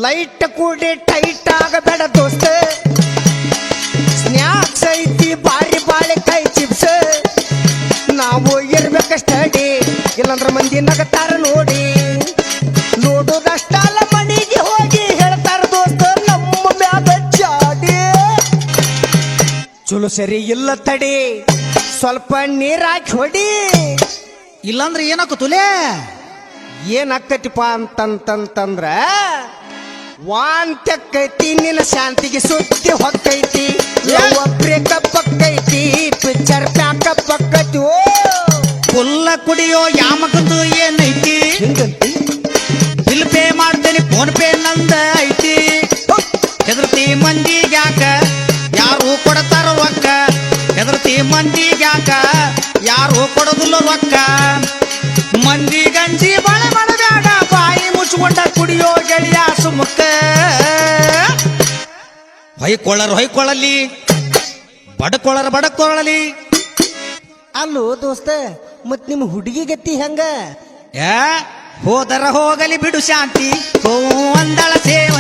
light ಕೂಡಿ tight ಆಗಬೇಡ ದೋಸ್ತ snacks ಐತಿ ಬಾರಿ ಬಾಳೆಕಾಯಿ ಚಿಪ್ಸ್ ನಾವು ಇರ್ಬೇಕ ಸ್ಟಡಿ ಇಲ್ಲಂದ್ರ ಮಂದಿ ನಗತಾರ ನೋಡಿ ನೋಡುದಷ್ಟಲ್ಲ ಮನೆಗೆ ಹೋಗಿ ಹೇಳ್ತಾರ ದೋಸ್ತ ನಮ್ಮ ಮ್ಯಾಗ ಜಾಡಿ ಚಲೋ ಸರಿ ಇಲ್ಲ ತಡಿ ಸ್ವಲ್ಪ ನೀರಾಕಿ ಹೊಡಿ ಇಲ್ಲಾಂದ್ರೆ ಏನಾಕುತ್ತಲೇ ಏನಾಗ್ತೈತಿಪ್ಪ ಅಂತಂತಂದ್ರ ವಾಂತಕ್ಕೈತಿ ನಿನ್ನ ಶಾಂತಿಗೆ ಸುದ್ದಿ ಹೊಕ್ಕೈತಿ ಯಾವ ಬ್ರೇಕಪ್ ಅಕ್ಕೈತಿ ಪಿಕ್ಚರ್ ಪ್ಯಾಕಪ್ ಅಕ್ಕೈತಿ ಓ ಫುಲ್ಲ ಕುಡಿಯೋ ಯಾಮಕಂದು ಏನೈತಿ ಹಿಂಗಂತಿ ಬಿಲ್ ಪೇ ಮಾಡ್ತೇನೆ ಫೋನ್ ಪೇ ನಂದ ಐತಿ ಹೆದರ್ತಿ ಮಂದಿಗ್ಯಾಕ ಯಾರು ಕೊಡ್ತಾರ ರೊಕ್ಕ ಹೆದರ್ತಿ ಮಂದಿಗ್ಯಾಕ ಯಾರು ಕೊಡೋದಿಲ್ಲ ರೊಕ್ಕ ಮಂದಿ ಗಂಜಿ ಬಳೆ ಮಾಡಬೇಡ ಬಾಯಿ ಮುಚ್ಕೊಂಡ ಕುಡಿಯೋ ಗೆಳೆಯ ಸುಮುಕ್ಕ ಹೊಯ್ಕೊಳ್ಳಲಿ ಬಡಕೊಳ್ಳಲಿ ಅಲ್ಲೋ ದೋಸ್ತ ಮತ್ ನಿಮ್ ಹುಡುಗಿ ಗತಿ ಹೆಂಗ ಹೋದರ ಹೋಗಲಿ ಬಿಡು ಶಾಂತಿ ಅಂದಳ ಸೇವ